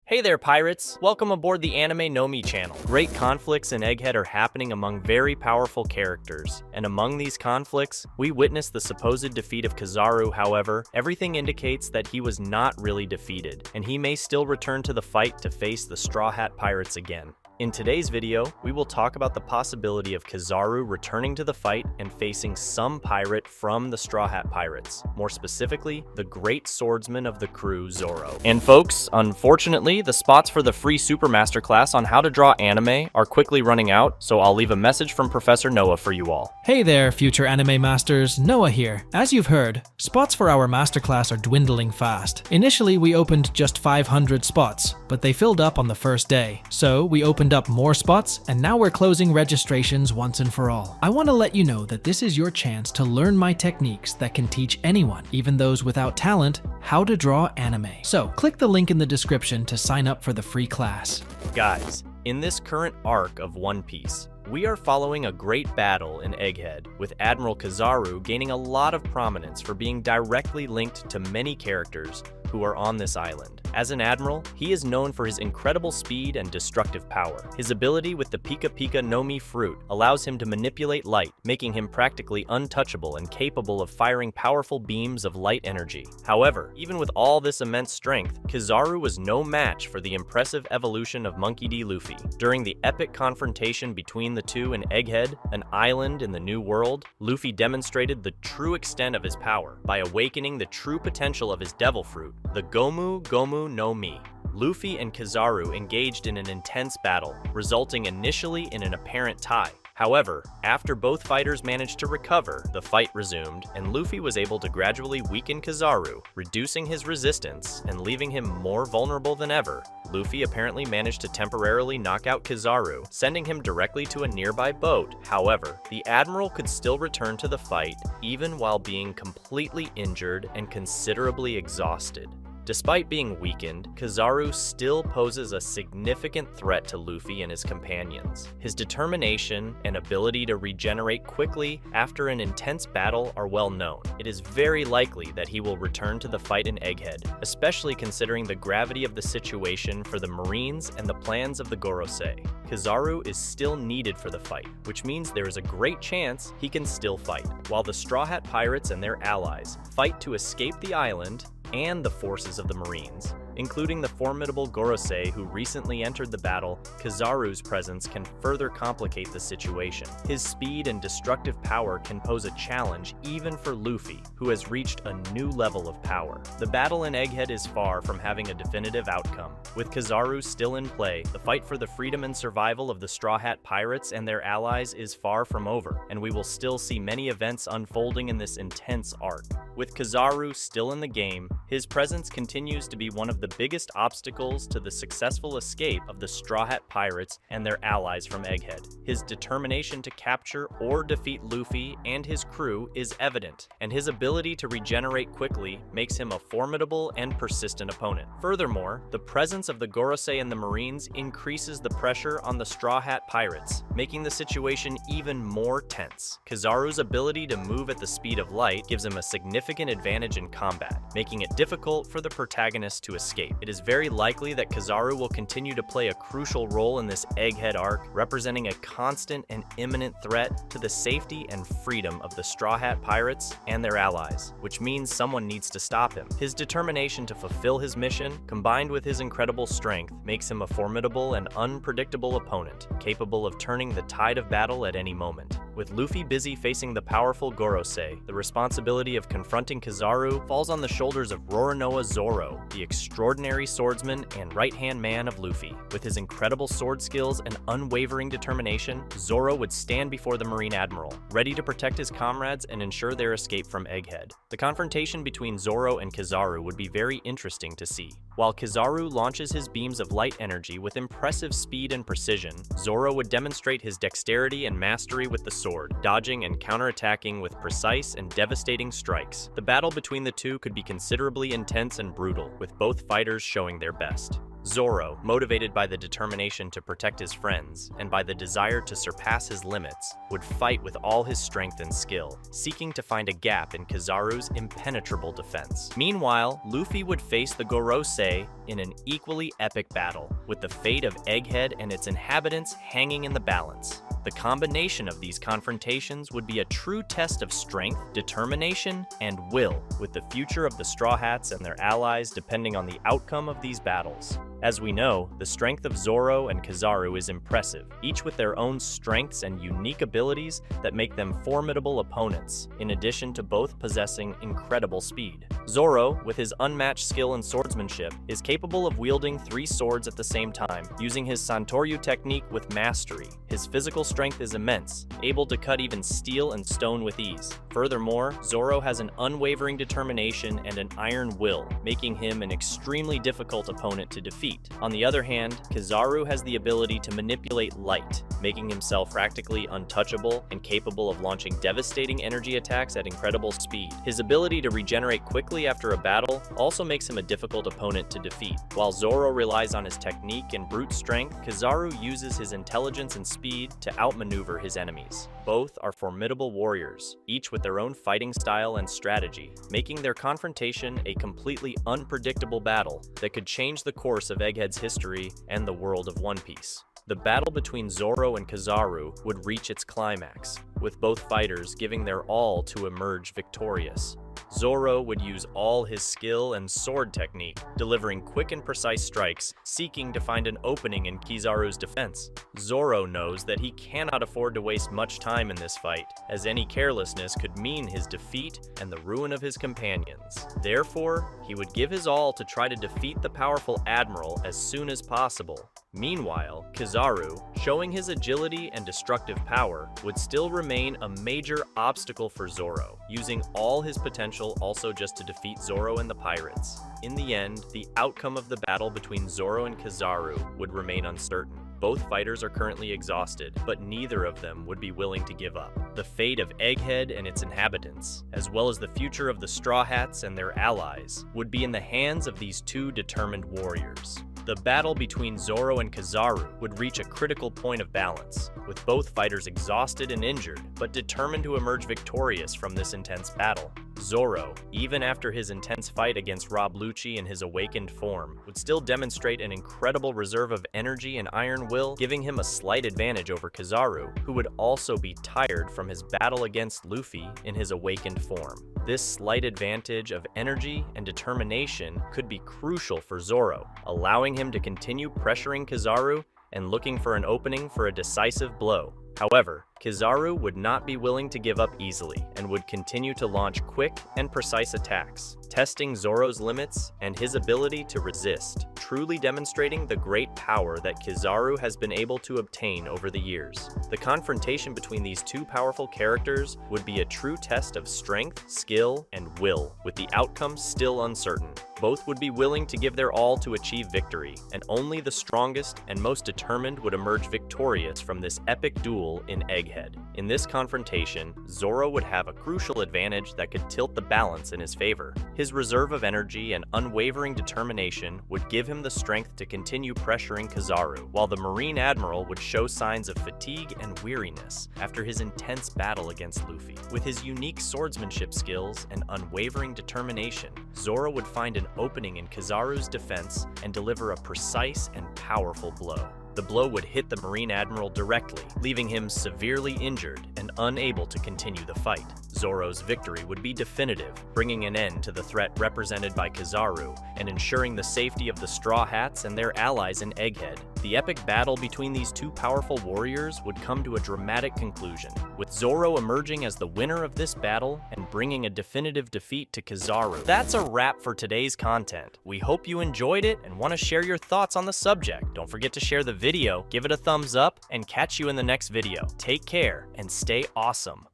Hey there, pirates! Welcome aboard the Anime No Mi channel. Great conflicts in Egghead are happening among very powerful characters, and among these conflicts, we witness the supposed defeat of Kizaru. However, everything indicates that he was not really defeated, and he may still return to the fight to face the Straw Hat Pirates again. In today's video, we will talk about the possibility of Kizaru returning to the fight and facing some pirate from the Straw Hat Pirates, more specifically, the great swordsman of the crew, Zoro. And folks, unfortunately, the spots for the free Super Masterclass on how to draw anime are quickly running out, so I'll leave a message from Professor Noah for you all. Hey there, future anime masters, Noah here. As you've heard, spots for our masterclass are dwindling fast. Initially, we opened just 500 spots, but they filled up on the first day, so we opened up more spots, and now we're closing registrations once and for all. I want to let you know that this is your chance to learn my techniques that can teach anyone, even those without talent, how to draw anime. So click the link in the description to sign up for the free class. Guys, in this current arc of One Piece, we are following a great battle in Egghead, with Admiral Kizaru gaining a lot of prominence for being directly linked to many characters who are on this island. As an admiral, he is known for his incredible speed and destructive power. His ability with the Pika Pika no Mi fruit allows him to manipulate light, making him practically untouchable and capable of firing powerful beams of light energy. However, even with all this immense strength, Kizaru was no match for the impressive evolution of Monkey D. Luffy. During the epic confrontation between the two in Egghead, an island in the New World, Luffy demonstrated the true extent of his power by awakening the true potential of his devil fruit, the Gomu Gomu no Mi. Luffy and Kizaru engaged in an intense battle, resulting initially in an apparent tie. However, after both fighters managed to recover, the fight resumed, and Luffy was able to gradually weaken Kizaru, reducing his resistance and leaving him more vulnerable than ever. Luffy apparently managed to temporarily knock out Kizaru, sending him directly to a nearby boat. However, the Admiral could still return to the fight, even while being completely injured and considerably exhausted. Despite being weakened, Kizaru still poses a significant threat to Luffy and his companions. His determination and ability to regenerate quickly after an intense battle are well known. It is very likely that he will return to the fight in Egghead, especially considering the gravity of the situation for the Marines and the plans of the Gorosei. Kizaru is still needed for the fight, which means there is a great chance he can still fight, while the Straw Hat Pirates and their allies fight to escape the island and the forces of the Marines. Including the formidable Gorosei who recently entered the battle, Kizaru's presence can further complicate the situation. His speed and destructive power can pose a challenge even for Luffy, who has reached a new level of power. The battle in Egghead is far from having a definitive outcome. With Kizaru still in play, the fight for the freedom and survival of the Straw Hat Pirates and their allies is far from over, and we will still see many events unfolding in this intense arc. With Kizaru still in the game, his presence continues to be one of the biggest obstacles to the successful escape of the Straw Hat Pirates and their allies from Egghead. His determination to capture or defeat Luffy and his crew is evident, and his ability to regenerate quickly makes him a formidable and persistent opponent. Furthermore, the presence of the Gorosei and the Marines increases the pressure on the Straw Hat Pirates, making the situation even more tense. Kizaru's ability to move at the speed of light gives him a significant advantage in combat, making it difficult for the protagonist to escape. It is very likely that Kizaru will continue to play a crucial role in this Egghead arc, representing a constant and imminent threat to the safety and freedom of the Straw Hat Pirates and their allies, which means someone needs to stop him. His determination to fulfill his mission, combined with his incredible strength, makes him a formidable and unpredictable opponent, capable of turning the tide of battle at any moment. With Luffy busy facing the powerful Gorosei, the responsibility of confronting Kizaru falls on the shoulders of Roronoa Zoro, the extraordinary swordsman and right-hand man of Luffy. With his incredible sword skills and unwavering determination, Zoro would stand before the Marine Admiral, ready to protect his comrades and ensure their escape from Egghead. The confrontation between Zoro and Kizaru would be very interesting to see. While Kizaru launches his beams of light energy with impressive speed and precision, Zoro would demonstrate his dexterity and mastery with the sword, dodging and counterattacking with precise and devastating strikes. The battle between the two could be considerably intense and brutal, with both fighters showing their best. Zoro, motivated by the determination to protect his friends and by the desire to surpass his limits, would fight with all his strength and skill, seeking to find a gap in Kizaru's impenetrable defense. Meanwhile, Luffy would face the Gorosei in an equally epic battle, with the fate of Egghead and its inhabitants hanging in the balance. The combination of these confrontations would be a true test of strength, determination, and will, with the future of the Straw Hats and their allies depending on the outcome of these battles. As we know, the strength of Zoro and Kizaru is impressive, each with their own strengths and unique abilities that make them formidable opponents, in addition to both possessing incredible speed. Zoro, with his unmatched skill in swordsmanship, is capable of wielding 3 swords at the same time, using his Santoryu technique with mastery. His physical strength is immense, able to cut even steel and stone with ease. Furthermore, Zoro has an unwavering determination and an iron will, making him an extremely difficult opponent to defeat. On the other hand, Kizaru has the ability to manipulate light, making himself practically untouchable and capable of launching devastating energy attacks at incredible speed. His ability to regenerate quickly after a battle also makes him a difficult opponent to defeat. While Zoro relies on his technique and brute strength, Kizaru uses his intelligence and speed to outmaneuver his enemies. Both are formidable warriors, each with their own fighting style and strategy, making their confrontation a completely unpredictable battle that could change the course of Egghead's history and the world of One Piece. The battle between Zoro and Kizaru would reach its climax, with both fighters giving their all to emerge victorious. Zoro would use all his skill and sword technique, delivering quick and precise strikes, seeking to find an opening in Kizaru's defense. Zoro knows that he cannot afford to waste much time in this fight, as any carelessness could mean his defeat and the ruin of his companions. Therefore, he would give his all to try to defeat the powerful Admiral as soon as possible. Meanwhile, Kizaru, showing his agility and destructive power, would still remain a major obstacle for Zoro, using all his potential also just to defeat Zoro and the pirates. In the end, the outcome of the battle between Zoro and Kizaru would remain uncertain. Both fighters are currently exhausted, but neither of them would be willing to give up. The fate of Egghead and its inhabitants, as well as the future of the Straw Hats and their allies, would be in the hands of these two determined warriors. The battle between Zoro and Kizaru would reach a critical point of balance, with both fighters exhausted and injured, but determined to emerge victorious from this intense battle. Zoro, even after his intense fight against Rob Lucci in his awakened form, would still demonstrate an incredible reserve of energy and iron will, giving him a slight advantage over Kizaru, who would also be tired from his battle against Luffy in his awakened form. This slight advantage of energy and determination could be crucial for Zoro, allowing him to continue pressuring Kizaru and looking for an opening for a decisive blow. However, Kizaru would not be willing to give up easily and would continue to launch quick and precise attacks, testing Zoro's limits and his ability to resist, truly demonstrating the great power that Kizaru has been able to obtain over the years. The confrontation between these two powerful characters would be a true test of strength, skill, and will, with the outcome still uncertain. Both would be willing to give their all to achieve victory, and only the strongest and most determined would emerge victorious from this epic duel in Egghead. In this confrontation, Zoro would have a crucial advantage that could tilt the balance in his favor. His reserve of energy and unwavering determination would give him the strength to continue pressuring Kizaru, while the Marine Admiral would show signs of fatigue and weariness after his intense battle against Luffy. With his unique swordsmanship skills and unwavering determination, Zoro would find an opening in Kizaru's defense and deliver a precise and powerful blow. The blow would hit the Marine Admiral directly, leaving him severely injured and unable to continue the fight. Zoro's victory would be definitive, bringing an end to the threat represented by Kizaru and ensuring the safety of the Straw Hats and their allies in Egghead. The epic battle between these two powerful warriors would come to a dramatic conclusion, with Zoro emerging as the winner of this battle and bringing a definitive defeat to Kizaru. That's a wrap for today's content. We hope you enjoyed it and want to share your thoughts on the subject. Don't forget to share the video, give it a thumbs up, and catch you in the next video. Take care and stay awesome.